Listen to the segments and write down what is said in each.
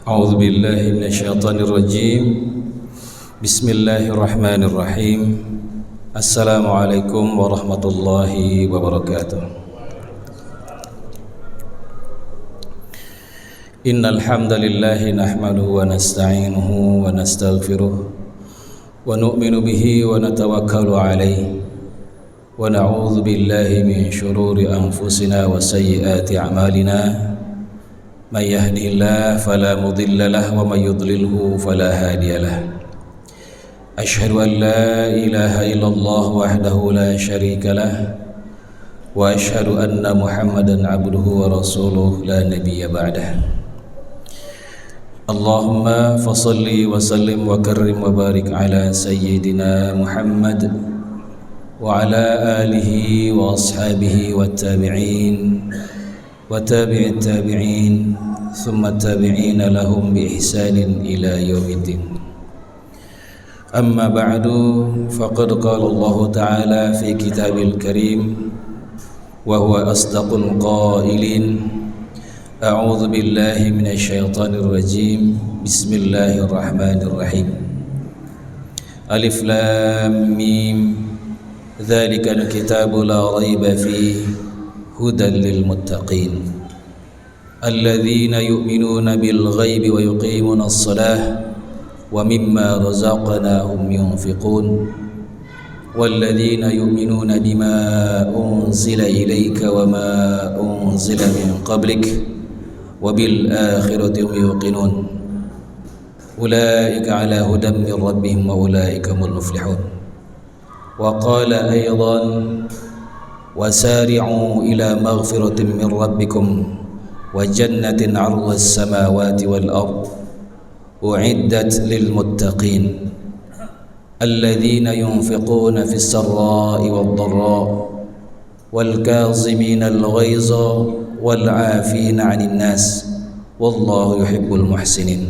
أعوذ بالله من الشيطان الرجيم بسم الله الرحمن الرحيم السلام عليكم ورحمة الله وبركاته إن الحمد لله نحمده ونستعينه ونستغفره ونؤمن به ونتوكل عليه ونعوذ بالله من شرور أنفسنا وسيئات أعمالنا من يهده الله فلا مضل له ومن يضلله فلا هادي له أشهد أن لا إله إلا الله وحده لا شريك له وأشهد أن محمدا عبده ورسوله لا نبي بعده اللهم فصل وسلم وكرم وبارك على سيدنا محمد وعلى آله وأصحابه والتابعين وتابع التابعين ثم التابعين لهم بإحسان إلى يوم الدين أما بعد فقد قال الله تعالى في كتاب الكريم وهو أصدق القائلين أعوذ بالله من الشيطان الرجيم بسم الله الرحمن الرحيم ألف لام ميم ذلك الكتاب لا ريب فيه هدى للمتقين الذين يؤمنون بالغيب ويقيمون الصلاة ومما رزقناهم ينفقون والذين يؤمنون بما أنزل إليك وما أنزل من قبلك وبالآخرة هم يوقنون أولئك على هدى من ربهم وأولئك هم المفلحون وقال أيضا وسارعوا إلى مغفرة من ربكم وجنة عرضها السماوات والأرض أعدت للمتقين الذين ينفقون في السراء والضراء والكاظمين الغيظ والعافين عن الناس والله يحب المحسنين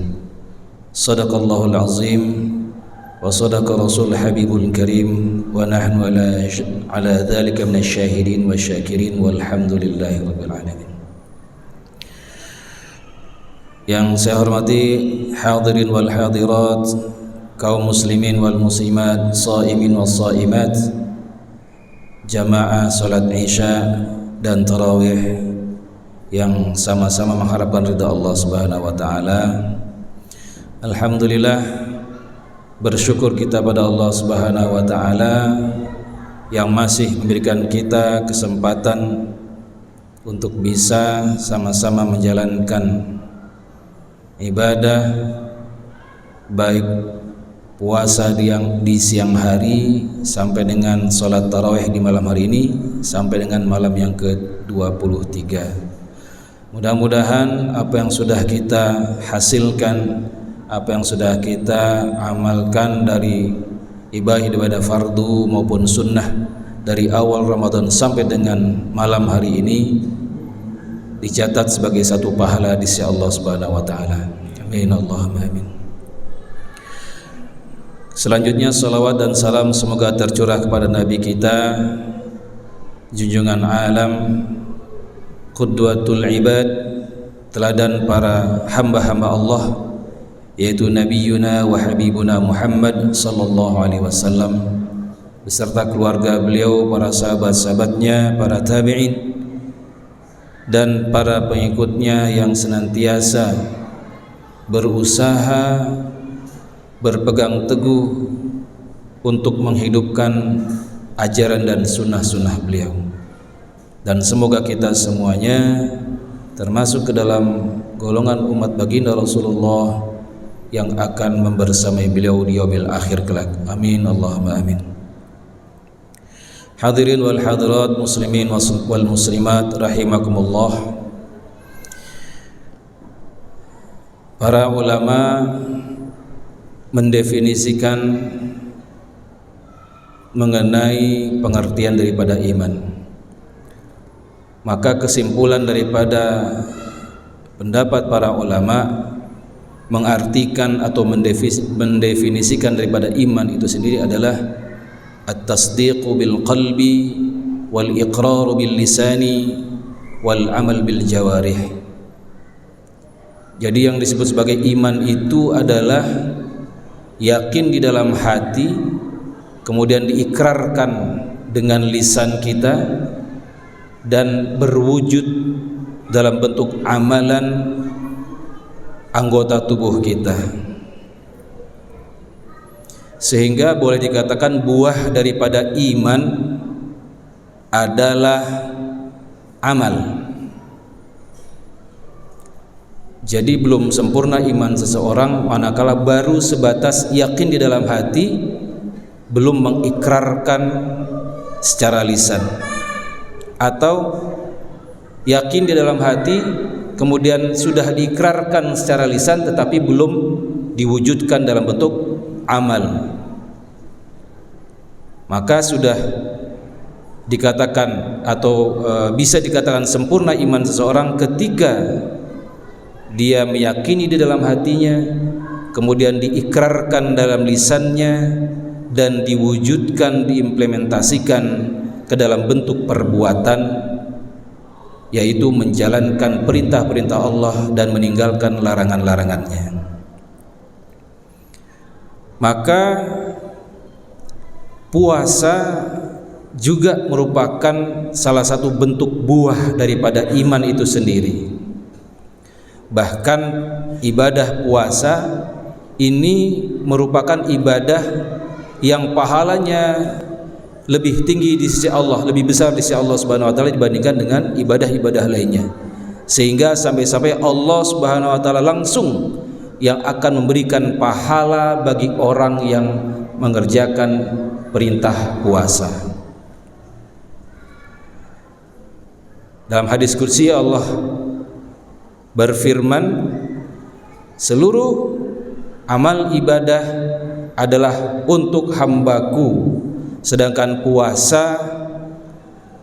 صدق الله العظيم وصدق رسول الحبيب الكريم ونحن على ذلك من الشاهدين والشاكرين والحمد لله رب العالمين. Yang saya hormati hadirin wal hadirat, kaum muslimin wal muslimat, shaimin wal shaimat, jamaah salat Isya dan tarawih yang sama-sama mengharapkan ridha Allah Subhanahu wa taala. Alhamdulillah, bersyukur kita pada Allah Subhanahu wa taala yang masih memberikan kita kesempatan untuk bisa sama-sama menjalankan ibadah, baik puasa di siang hari sampai dengan sholat tarawih di malam hari ini sampai dengan malam yang ke-23. Mudah-mudahan apa yang sudah kita hasilkan, apa yang sudah kita amalkan dari ibadah fardu maupun sunnah dari awal Ramadan sampai dengan malam hari ini dicatat sebagai satu pahala di sisi Allah Subhanahu wa taala. Amin Allahumma amin. Selanjutnya salawat dan salam semoga tercurah kepada Nabi kita, junjungan alam, qudwatul ibad, teladan para hamba-hamba Allah, yaitu Nabiyuna wa Habibuna Muhammad sallallahu alaihi wasallam beserta keluarga beliau, para sahabat-sahabatnya, para tabi'in dan para pengikutnya yang senantiasa berusaha berpegang teguh untuk menghidupkan ajaran dan sunnah-sunnah beliau. Dan semoga kita semuanya termasuk ke dalam golongan umat baginda Rasulullah yang akan membersamai beliau di yaumil akhir kelak. Amin Allahumma amin. Hadirin wal hadirat, muslimin wal muslimat rahimakumullah. Para ulama mendefinisikan mengenai pengertian daripada iman. Maka kesimpulan daripada pendapat para ulama mengartikan atau mendefinisikan daripada iman itu sendiri adalah at-tasdiqu bil qalbi wal iqraru bil lisani wal amal bil jawarih. Jadi yang disebut sebagai iman itu adalah yakin di dalam hati, kemudian diikrarkan dengan lisan kita, dan berwujud dalam bentuk amalan anggota tubuh kita. Sehingga boleh dikatakan buah daripada iman adalah amal. Jadi belum sempurna iman seseorang manakala baru sebatas yakin di dalam hati, belum mengikrarkan secara lisan, atau yakin di dalam hati kemudian sudah diikrarkan secara lisan tetapi belum diwujudkan dalam bentuk amal. Maka sudah dikatakan atau bisa dikatakan sempurna iman seseorang ketika dia meyakini di dalam hatinya, kemudian diikrarkan dalam lisannya, dan diwujudkan, diimplementasikan ke dalam bentuk perbuatan, yaitu menjalankan perintah-perintah Allah dan meninggalkan larangan-larangannya. Maka puasa juga merupakan salah satu bentuk buah daripada iman itu sendiri. Bahkan ibadah puasa ini merupakan ibadah yang pahalanya lebih tinggi di sisi Allah, lebih besar di sisi Allah Subhanahu wa taala dibandingkan dengan ibadah-ibadah lainnya. Sehingga sampai-sampai Allah Subhanahu wa taala langsung yang akan memberikan pahala bagi orang yang mengerjakan perintah puasa. Dalam hadis qudsi Allah berfirman, seluruh amal ibadah adalah untuk hambaku, sedangkan puasa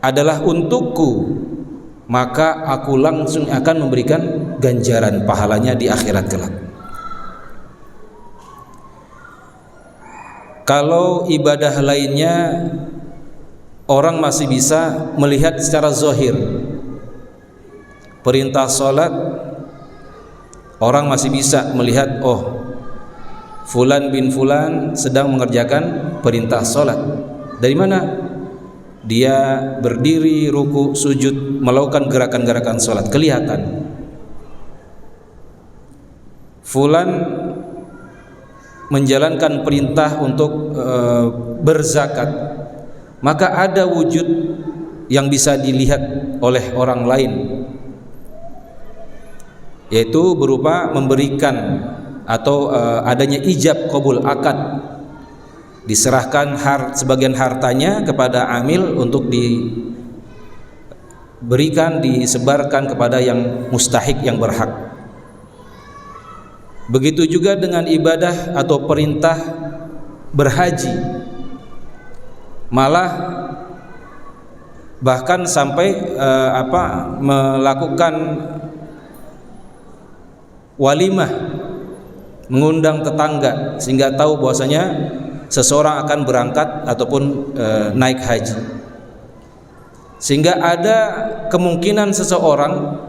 adalah untukku, maka aku langsung akan memberikan ganjaran pahalanya di akhirat kelak. Kalau ibadah lainnya orang masih bisa melihat secara zahir. Perintah sholat, orang masih bisa melihat, oh, Fulan bin Fulan sedang mengerjakan perintah sholat. Dari mana? Dia berdiri, ruku, sujud, melakukan gerakan-gerakan sholat, kelihatan. Fulan menjalankan perintah untuk berzakat, maka ada wujud yang bisa dilihat oleh orang lain, yaitu berupa memberikan atau adanya ijab qabul akad, diserahkan sebagian hartanya kepada amil untuk diberikan, disebarkan kepada yang mustahik, yang berhak. Begitu juga dengan ibadah atau perintah berhaji, malah bahkan sampai melakukan walimah, mengundang tetangga sehingga tahu bahwasanya seseorang akan berangkat ataupun naik haji. Sehingga ada kemungkinan seseorang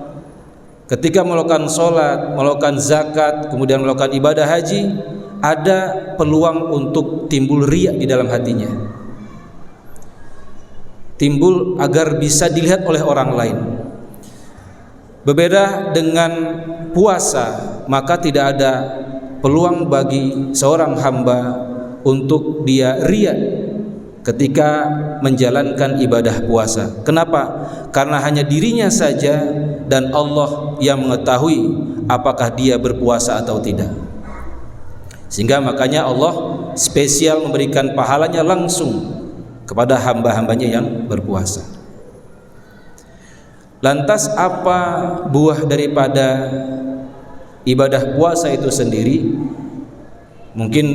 ketika melakukan sholat, melakukan zakat, kemudian melakukan ibadah haji, ada peluang untuk timbul riya di dalam hatinya, timbul agar bisa dilihat oleh orang lain. Berbeda dengan puasa, maka tidak ada peluang bagi seorang hamba untuk dia riya ketika menjalankan ibadah puasa. Kenapa? Karena hanya dirinya saja dan Allah yang mengetahui apakah dia berpuasa atau tidak. Sehingga makanya Allah spesial memberikan pahalanya langsung kepada hamba-hambanya yang berpuasa. Lantas apa buah daripada ibadah puasa itu sendiri? Mungkin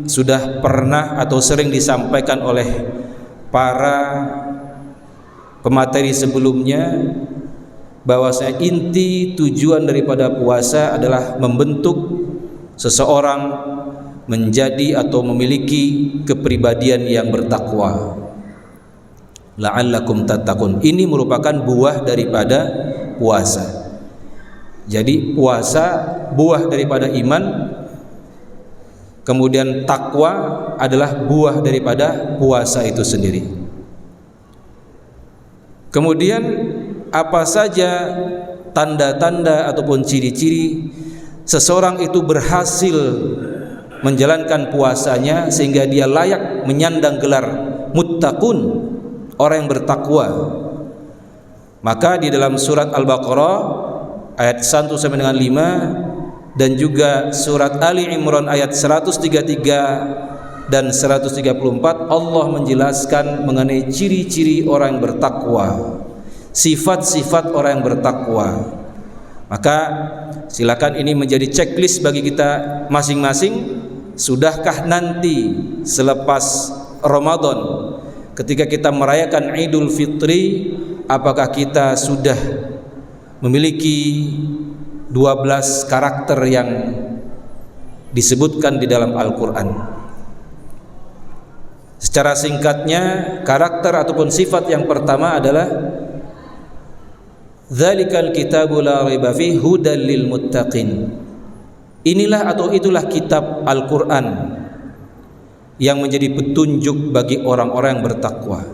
sudah pernah atau sering disampaikan oleh para pemateri sebelumnya, bahwasanya inti tujuan daripada puasa adalah membentuk seseorang menjadi atau memiliki kepribadian yang bertakwa. La'allakum tattaqun. Ini merupakan buah daripada puasa. Jadi puasa buah daripada iman, kemudian takwa adalah buah daripada puasa itu sendiri. Kemudian apa saja tanda-tanda ataupun ciri-ciri seseorang itu berhasil menjalankan puasanya sehingga dia layak menyandang gelar muttaqun, orang yang bertakwa. Maka di dalam surat Al-Baqarah ayat 1 sampai dengan 5 dan juga surat Ali Imran ayat 133 dan 134 Allah menjelaskan mengenai ciri-ciri orang yang bertakwa, sifat-sifat orang yang bertakwa. Maka silakan ini menjadi checklist bagi kita masing-masing. Sudahkah nanti selepas Ramadan ketika kita merayakan Idul Fitri, apakah kita sudah memiliki 12 karakter yang disebutkan di dalam Al-Quran? Secara singkatnya, karakter ataupun sifat yang pertama adalah Dzalikal kitabu la raiba fihi hudal lil muttaqin. Inilah atau itulah kitab Al-Quran yang menjadi petunjuk bagi orang-orang yang bertakwa.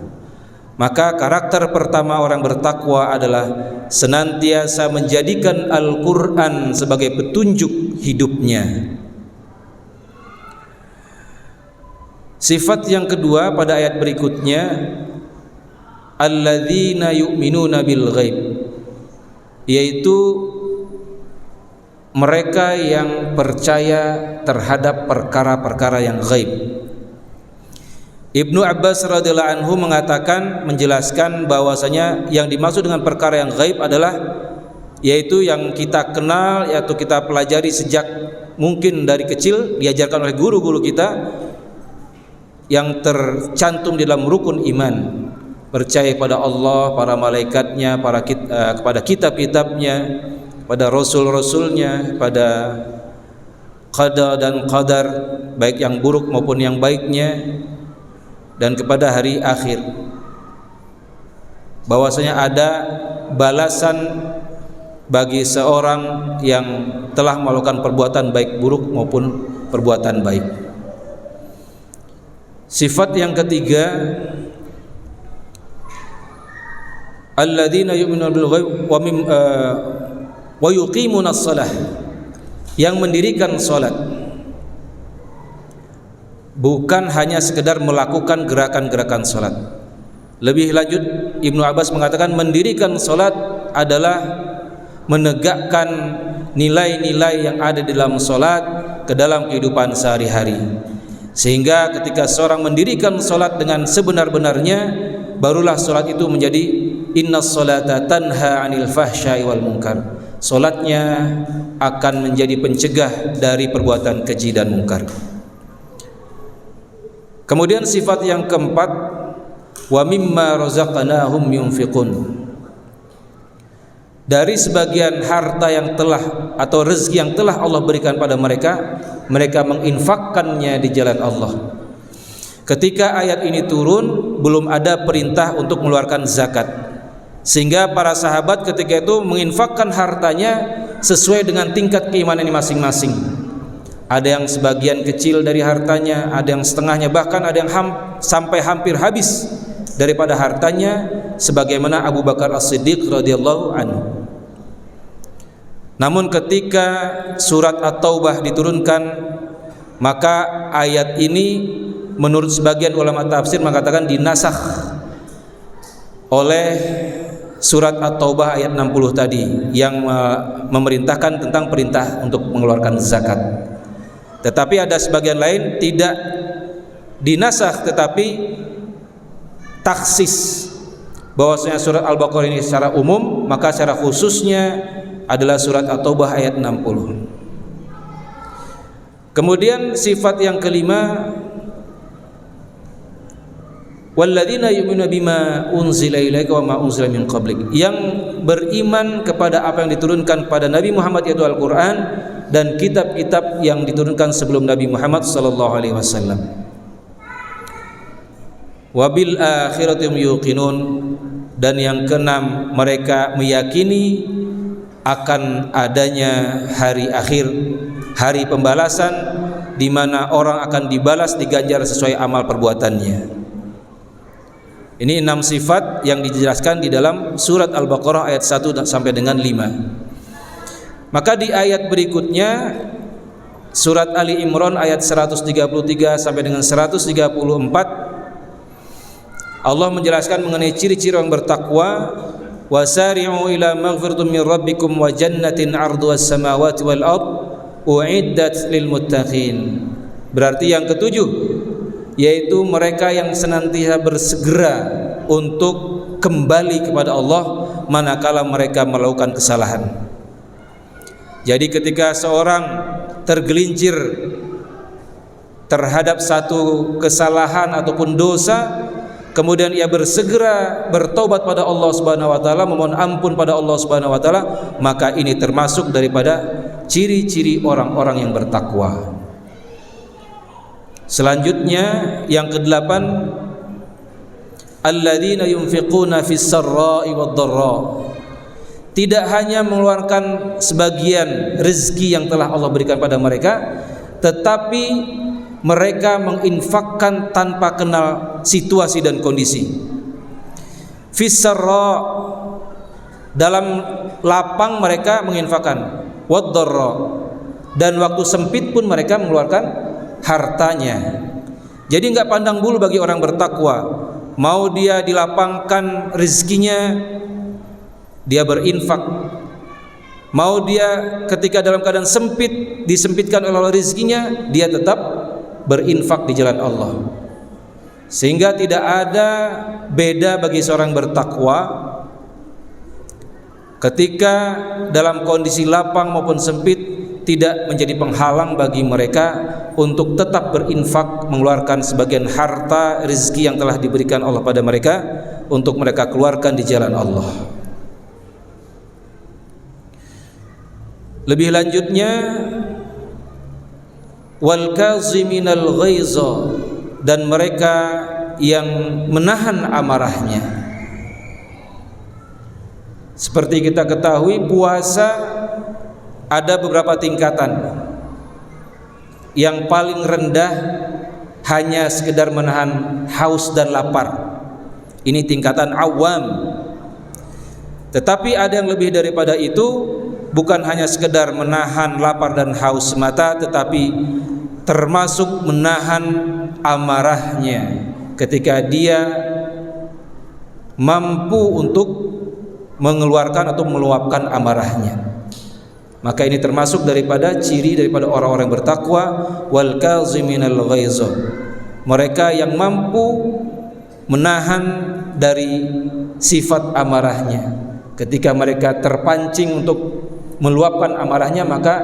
Maka karakter pertama orang bertakwa adalah senantiasa menjadikan Al-Quran sebagai petunjuk hidupnya. Sifat yang kedua pada ayat berikutnya, alladzina yu'minuna bil ghaib, yaitu mereka yang percaya terhadap perkara-perkara yang ghaib. Ibnu Abbas radhiyallahu anhu mengatakan, menjelaskan bahwasanya yang dimaksud dengan perkara yang ghaib adalah yaitu yang kita kenal atau kita pelajari sejak mungkin dari kecil, diajarkan oleh guru-guru kita, yang tercantum di dalam rukun iman. Percaya pada Allah, para malaikatnya, kepada kitab-kitabnya, pada rasul-rasulnya, pada qada dan qadar, baik yang buruk maupun yang baiknya, dan kepada hari akhir, bahwasanya ada balasan bagi seorang yang telah melakukan perbuatan baik buruk maupun perbuatan baik. Sifat yang ketiga, alladzina yu'minuna bil ghaib wa yuqimuna shalah, yang mendirikan salat, bukan hanya sekedar melakukan gerakan-gerakan salat. Lebih lanjut, Ibnu Abbas mengatakan mendirikan salat adalah menegakkan nilai-nilai yang ada di dalam salat ke dalam kehidupan sehari-hari. Sehingga ketika seorang mendirikan salat dengan sebenar-benarnya, barulah salat itu menjadi innas salata tanha 'anil fahsya'i wal munkar. Salatnya akan menjadi pencegah dari perbuatan keji dan mungkar. Kemudian sifat yang keempat, wa mimma razaqnahum yunfiqun. Dari sebagian harta yang telah atau rezeki yang telah Allah berikan pada mereka, mereka menginfakkannya di jalan Allah. Ketika ayat ini turun, belum ada perintah untuk mengeluarkan zakat, sehingga para sahabat ketika itu menginfakkan hartanya sesuai dengan tingkat keimanannya masing-masing. Ada yang sebagian kecil dari hartanya, ada yang setengahnya, bahkan ada yang sampai hampir habis daripada hartanya, sebagaimana Abu Bakar As-Siddiq radhiyallahu anhu. Namun ketika surat At-Taubah diturunkan, maka ayat ini menurut sebagian ulama tafsir mengatakan dinasakh oleh surat At-Taubah ayat 60 tadi yang memerintahkan tentang perintah untuk mengeluarkan zakat. Tetapi ada sebagian lain tidak dinasakh tetapi taksis, bahwasanya surat Al-Baqarah ini secara umum, maka secara khususnya adalah surat At-Taubah ayat 60. Kemudian sifat yang kelima, walladzina yu'minuna bima unzila ilaika wa ma unzila min qablik, yang beriman kepada apa yang diturunkan pada Nabi Muhammad yaitu Al-Qur'an dan kitab-kitab yang diturunkan sebelum Nabi Muhammad sallallahu alaihi wasallam. Wabil akhirati yuqinun, dan yang keenam, mereka meyakini akan adanya hari akhir, hari pembalasan, di mana orang akan dibalas, diganjar sesuai amal perbuatannya. Ini 6 sifat yang dijelaskan di dalam surat Al-Baqarah ayat 1 sampai dengan 5. Maka di ayat berikutnya surat Ali Imran ayat 133 sampai dengan 134, Allah menjelaskan mengenai ciri-ciri orang bertakwa. Wasari'u ila maghfiratin min rabbikum wa jannatin 'arduha as-samawati wal ard u'iddat lil muttaqin. Berarti yang ketujuh, yaitu mereka yang senantiasa bersegera untuk kembali kepada Allah manakala mereka melakukan kesalahan. Jadi ketika seorang tergelincir terhadap satu kesalahan ataupun dosa, kemudian ia bersegera bertobat pada Allah Subhanahu wa taala, memohon ampun pada Allah Subhanahu wa taala, maka ini termasuk daripada ciri-ciri orang-orang yang bertakwa. Selanjutnya yang ke-8, alladzina yunfiquna fis sarra'i wad dharra. Tidak hanya mengeluarkan sebagian rezeki yang telah Allah berikan pada mereka, tetapi mereka menginfakkan tanpa kenal situasi dan kondisi. Fis sarra, dalam lapang mereka menginfakkan, wad dharra, dan waktu sempit pun mereka mengeluarkan hartanya. Jadi enggak pandang bulu bagi orang bertakwa, mau dia dilapangkan rezekinya, dia berinfak. Mau dia ketika dalam keadaan sempit, disempitkan oleh Allah rezekinya, dia tetap berinfak di jalan Allah. Sehingga tidak ada beda bagi seorang bertakwa ketika dalam kondisi lapang maupun sempit, tidak menjadi penghalang bagi mereka untuk tetap berinfak, mengeluarkan sebagian harta rezeki yang telah diberikan Allah pada mereka untuk mereka keluarkan di jalan Allah. Lebih lanjutnya, wal kaziminal ghaiza, dan mereka yang menahan amarahnya. Seperti kita ketahui, puasa ada beberapa tingkatan. Yang paling rendah hanya sekedar menahan haus dan lapar. Ini tingkatan awam. Tetapi ada yang lebih daripada itu, bukan hanya sekedar menahan lapar dan haus semata, tetapi termasuk menahan amarahnya ketika dia mampu untuk mengeluarkan atau meluapkan amarahnya. Maka ini termasuk daripada ciri daripada orang-orang bertakwa, wal kaziminal ghaiza, mereka yang mampu menahan dari sifat amarahnya. Ketika mereka terpancing untuk meluapkan amarahnya, maka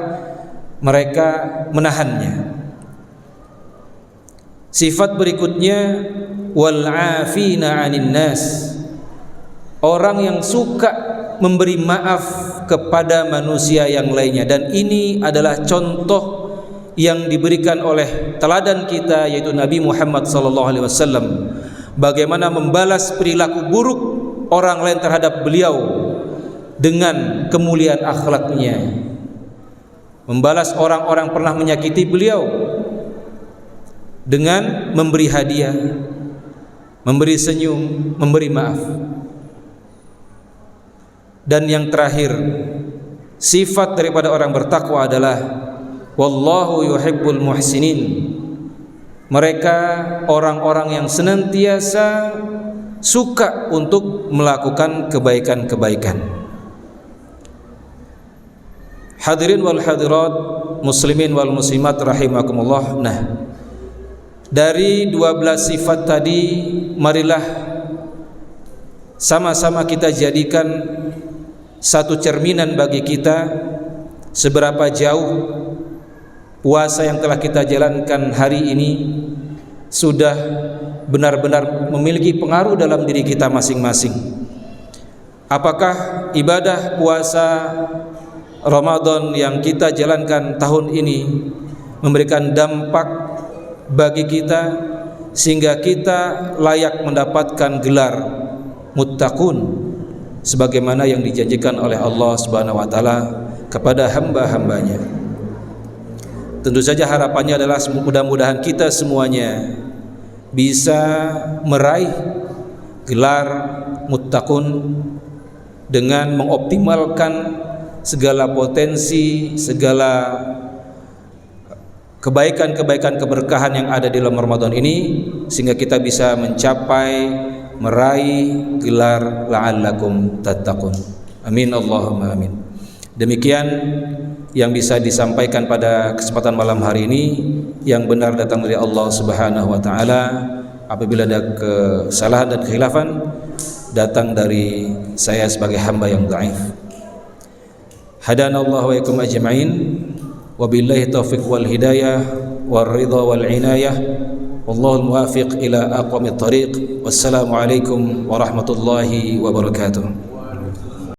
mereka menahannya. Sifat berikutnya, wal afina 'anin nas, orang yang suka memberi maaf kepada manusia yang lainnya. Dan ini adalah contoh yang diberikan oleh teladan kita, yaitu Nabi Muhammad SAW, bagaimana membalas perilaku buruk orang lain terhadap beliau dengan kemuliaan akhlaknya. Membalas orang-orang pernah menyakiti beliau dengan memberi hadiah, memberi senyum, memberi maaf. Dan yang terakhir, sifat daripada orang bertakwa adalah wallahu yuhibbul muhsinin. Mereka orang-orang yang senantiasa suka untuk melakukan kebaikan-kebaikan. Hadirin wal hadirat, muslimin wal muslimat rahimakumullah. Nah, dari 12 sifat tadi, marilah sama-sama kita jadikan satu cerminan bagi kita seberapa jauh puasa yang telah kita jalankan hari ini sudah benar-benar memiliki pengaruh dalam diri kita masing-masing. Apakah ibadah puasa Ramadan yang kita jalankan tahun ini memberikan dampak bagi kita sehingga kita layak mendapatkan gelar muttaqun, sebagaimana yang dijanjikan oleh Allah Subhanahu wa taala kepada hamba-hambanya. Tentu saja harapannya adalah mudah-mudahan kita semuanya bisa meraih gelar muttaqun dengan mengoptimalkan segala potensi, segala kebaikan-kebaikan, keberkahan yang ada di dalam Ramadan ini, sehingga kita bisa mencapai meraih gelar la'allakum tattaqun. Amin Allahumma amin. Demikian yang bisa disampaikan pada kesempatan malam hari ini, yang benar datang dari Allah Subhanahu wa taala. Apabila ada kesalahan dan kekhilafan, datang dari saya sebagai hamba yang dhaif. Hadanallahu wa iyyakum ajma'in. Wabillahi taufiq wal hidayah wal ridha wal inayah. Wallahul muwafiq ila aqwamit thariq. Wassalamu alaikum warahmatullahi wabarakatuh.